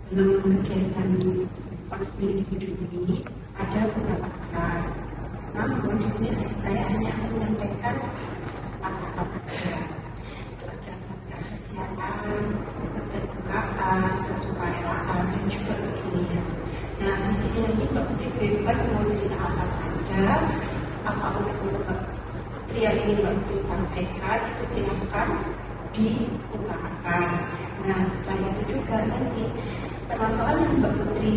dalam kegiatan konseling individu ini ada beberapa asas. Namun di sini saya hanya akan menyampaikan 4 asas saja. Itu ada asas kerahasiaan, keterbukaan, kesukarelaan, dan juga kekinian. Nah, di sini nanti Mbak Putri bebas mau cerita apa saja, apa Mbak Putri yang ingin Mbak Putri sampaikan itu silakan diutarakan. Nah, selain itu juga nanti permasalahan yang Mbak Putri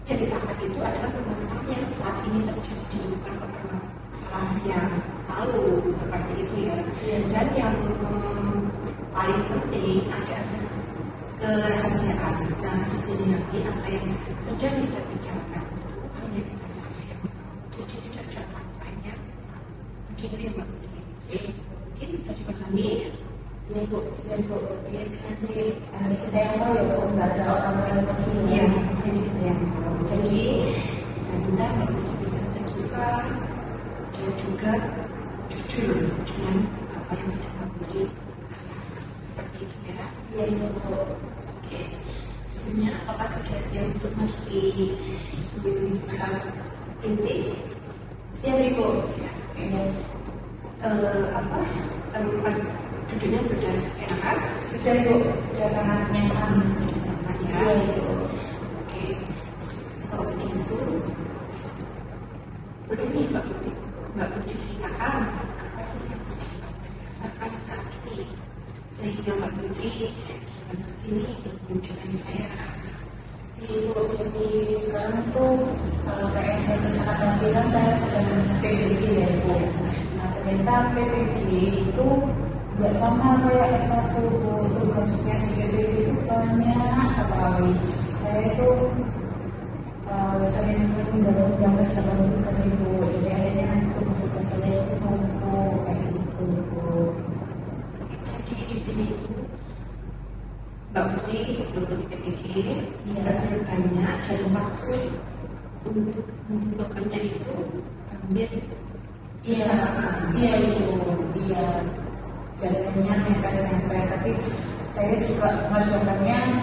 ceritakan itu adalah permasalahan yang saat ini terjadi, bukan permasalahan yang lalu seperti itu ya. Dan yang paling penting ada asas kerahasiaan. Nah, di sini nanti apa yang sedang kita bicarakan itu hanya kita saja yang tahu. Jadi tidak ada orang lain yang begitu ya Mbak Putri. Mungkin bisa dipahami. Ya Bu, bisa Bu. Nanti kita yang tahu ya Bu, nggak ada orang lain lagi. Ya, ini kita yang tahu. Jadi saya minta Mbak Putri bisa terbuka dan juga jujur dengan apa yang sedang Mbak Putri rasakan seperti itu ya. Iya Bu. Oke. Sebelumnya apakah sudah siap untuk masuki inti? Siap Ibu. Siap. Iya. Tempat duduknya sudah enak? Sudah Bu, sudah sangat nyaman. Ya. Iya Ibu. Oke. Kalau begitu, boleh nih Mbak Putri ceritakan apa sih yang sedang Mbak Putri rasakan saat ini sehingga Mbak Putri datang ke sini bertemu dengan saya. Ibu, jadi sekarang itu kayak yang saya ceritakan tadi kan saya sedang PPG ya Bu. Nah ternyata PPG itu nggak sama kayak S1 Bu. Tugasnya di PPG itu banyak sekali. Saya itu sering menunda kerjakan tugas itu. Jadi akhirnya tugas saya itu numpuk kayak gitu Bu. Jadi di sini itu Mbak Putri PPG tugasnya banyak dan waktu untuk mengumpulkannya itu hampir bersamaan. Iya Ibu, iya. Jadwalnya nempel-nempel, tapi saya juga masukkannya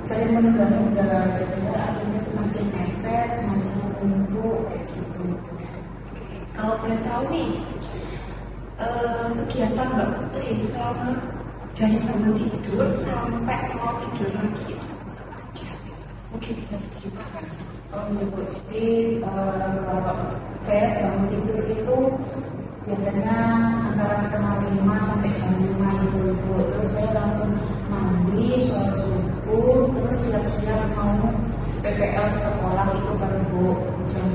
saya menunda-nunda, jadinya akhirnya semakin nempel, semakin menumpuk kayak gitu. Kalau boleh tahu nih, kegiatan Mbak Putri selama dari bangun tidur sampai mau tidur lagi itu apa aja? Mungkin bisa diceritakan. Oh iya Bu, jadi kalau saya bangun tidur itu biasanya antara 4:30 sampai jam 5 itu Bu. Terus saya langsung mandi, sholat subuh, terus siap-siap mau PPL ke sekolah itu kan Bu. Jam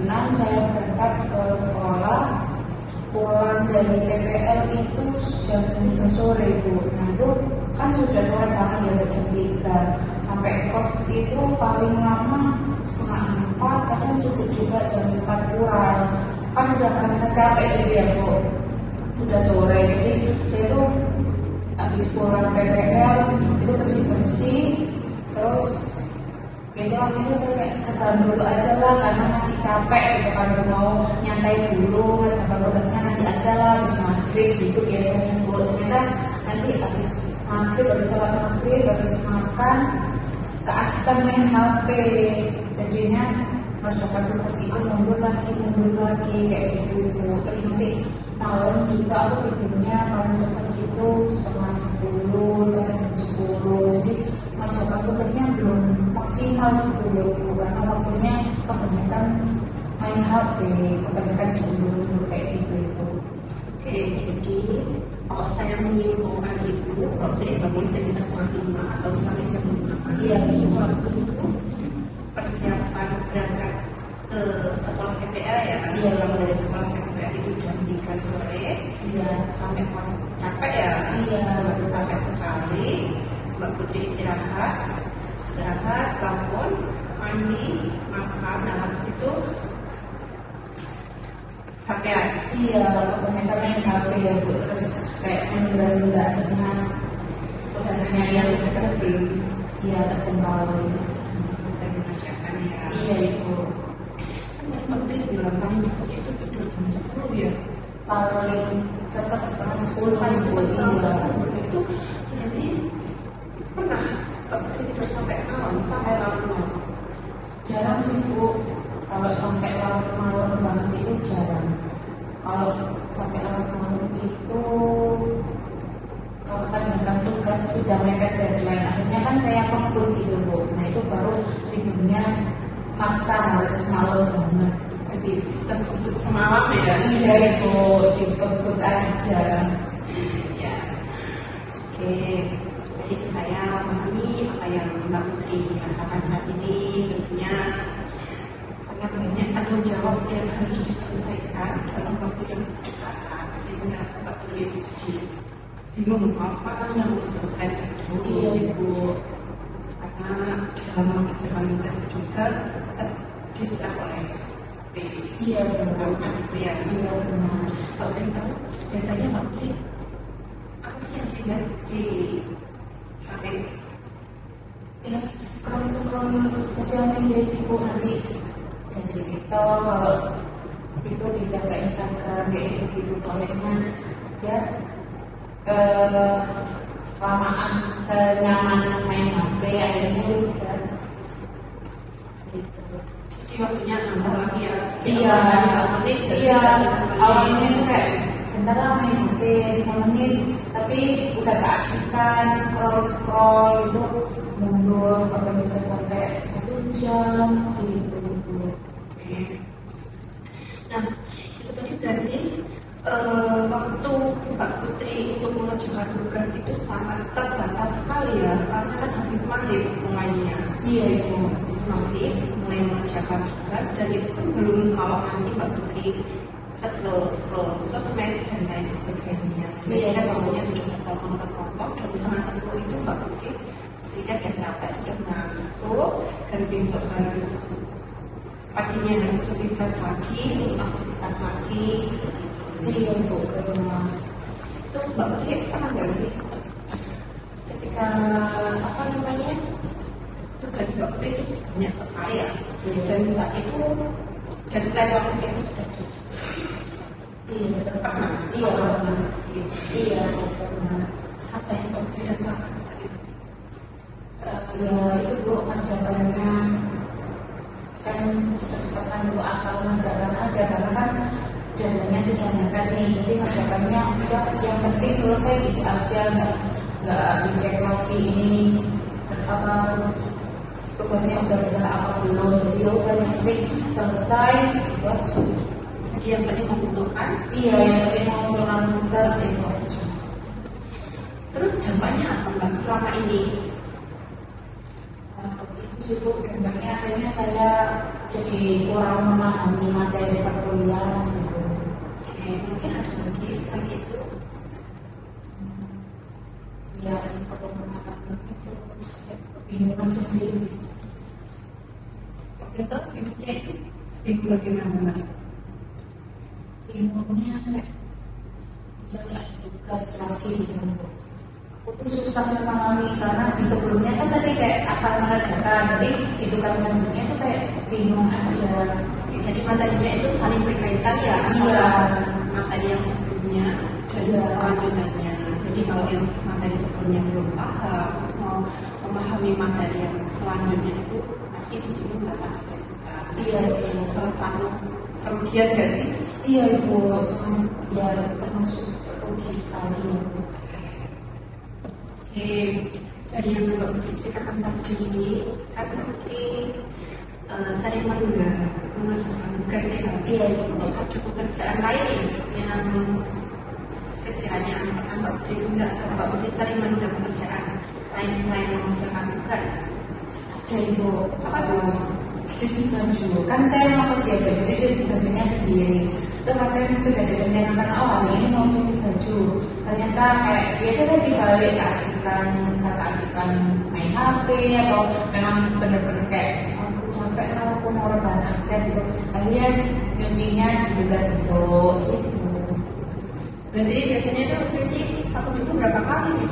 6 saya berangkat ke sekolah, pulang dari PPL itu jam 3 sore Bu. Nah itu kan sudah sore banget ya jam 3. Sampai kos itu paling lama 3:30, kadang cukup juga jam 4 kurang. Kan udah merasa capek gitu ya Bu, udah sore. Jadi saya tuh habis pulang PPL itu bersih-bersih, terus itu akhirnya saya kayak rebahan dulu aja lah karena masih capek gitu kan, mau nyantai dulu, sampai tugasnya nanti aja lah habis maghrib gitu biasanya Bu. Ternyata nanti habis maghrib, habis sholat maghrib, habis makan keasikan main HP, jadinya harus dapat tugas itu mundur lagi kayak gitu Bu. Terus nanti malam juga aku tidurnya paling cepat itu 9:30 dan jam 10. Jadi harus dapat tugasnya belum maksimal gitu Bu, karena waktunya kebanyakan main HP, kebanyakan dulu kayak gitu Bu. Oke, jadi kalau saya menyimpulkan itu, Mbak Putri bangun sekitar 5:30 atau sampai jam 5. Iya, waktu itu persiapan berangkat ke sekolah PPL ya. Iya, kalau dari sekolah PPL itu jam 3 sore. Iya. Sampai kos capek ya. Iya. Sampai sekali Mbak Putri istirahat, bangun, mandi, makan. Nah habis itu HP-an. Iya, kebanyakan main HP ya Bu. Terus kayak menunda-nunda akhirnya tugasnya yang belum terkembali. Saya merasakan ya. Iya Ibu. Kan Mbak Putri bilang paling cepat itu tidur jam 10 ya. Paling cepat 9:30 Itu berarti pernah Mbak Putri tidur sampai malam, sampai larut malam? Jarang sih Bu, kalau sampai larut malam banget itu jarang. Kalau sampai larut malam itu kalau kerjakan tugas sudah mepet deadline, akhirnya kan saya kebut gitu Bu. Nah itu baru tidurnya maksa harus malam banget. Jadi sistem kebut semalam ya? Iya Ibu, kebut aja. Ya, oke. Baik, saya memahami apa yang Mbak Putri rasakan saat ini. Tentunya karena banyak tanggung jawab yang harus diselesaikan dalam waktu yang berdekatan, sehingga Mbak Putri itu jadi bingung apa yang mau diselesaikan dulu. Iya Ibu. Karena dalam mengerjakan tugas juga diserah oleh HP. Iya benar. Kan itu ya. Iya benar. Kalau dari tahu, biasanya Mbak Putri apa sih yang dilihat di HP? Ya scroll sosial media sih Bu, nanti dari TikTok, kalau itu tidak ke Instagram kayak gitu soalnya ya kelamaan kenyamanan main HP akhirnya udah gitu. Jadi waktunya nambah lagi ya. Iya, menit jadi iya. bisa Awalnya tuh kayak bentar lah main HP 5 menit, tapi udah keasikan scroll itu mundur bahkan bisa sampai 1 jam gitu. Oke. Nah, itu tadi berarti waktu Mbak Putri untuk mengerjakan tugas itu sangat terbatas sekali ya, karena kan habis maghrib mulainya. Iya Ibu. Habis maghrib mulai mengerjakan tugas, dan itu pun belum kalau nanti Mbak Putri scroll sosmed dan lain sebagainya. Jadi kan waktunya sudah terpotong dan setengah 10 itu Mbak Putri sehingga sudah capek, sudah ngantuk, dan besok harus paginya harus lebih fresh lagi untuk aktivitas lagi. Iya Bu, ke rumah. Itu Mbak Putri pernah nggak sih ketika apa namanya tugas Mbak Putri itu banyak sekali ya, dan saat itu deadline waktunya itu sudah Iya, pernah? Iya, pernah. Iya, pernah. Apa yang Mbak Putri rasakan saat itu? Ya itu Bu, kerjaannya kan cepat-cepatan Bu, asal mengerjakan aja karena kan dananya sudah mepet nih, jadi kerjaannya udah yang penting selesai gitu aja, nggak dicek lagi ini apa tugasnya udah benar apa belum, jadi ya udah yang penting selesai gitu aja. Jadi yang paling membutuhkan. Iya, yang penting mengumpulkan tugas itu aja. Terus dampaknya apa Mbak selama ini? Itu cukup dampaknya akhirnya saya jadi kurang memahami materi perkuliahan sih Bu. Oke, mungkin ada lagi selain itu. Ya, perlu memahami itu saya kebingungan sendiri. Oke, terus bingungnya itu bingung bagaimana Mbak? Bingungnya kayak misalnya ada tugas lagi gitu Bu. Aku tuh susah memahami karena di sebelumnya kan tadi kayak asal mengerjakan, jadi di tugas selanjutnya tuh kayak bingung aja. Jadi materinya itu saling berkaitan ya, Iya. antara materi yang sebelumnya dan Iya. lanjutannya. Jadi kalau yang materi sebelumnya belum paham, untuk mau memahami materi yang selanjutnya itu pasti di sini merasa kesulitan. Iya. Salah satu kerugian nggak sih? Iya Ibu, ya termasuk rugi sekali ya Bu. Oke, dari yang Mbak Putri ceritakan tadi, kan Mbak Putri sering menunda mengerjakan tugas ya. Iya. Untuk ada pekerjaan lain yang sekiranya pernah Mbak Putri tunda, atau Mbak Putri sering menunda pekerjaan lain selain mengerjakan tugas. Ada Ibu, Apa tuh? cuci baju. Kan saya mau ke siapa, jadi cuci bajunya sendiri. Tetapi sudah direncanakan, oh hari ini mau cuci baju. Ternyata kayak dia itu tadi balik keasikan main HP atau memang benar-benar kayak aku capek lah, aku mau rebahan aja gitu. Akhirnya nyucinya juga besok gitu. Berarti biasanya itu nyuci 1 minggu berapa kali nih?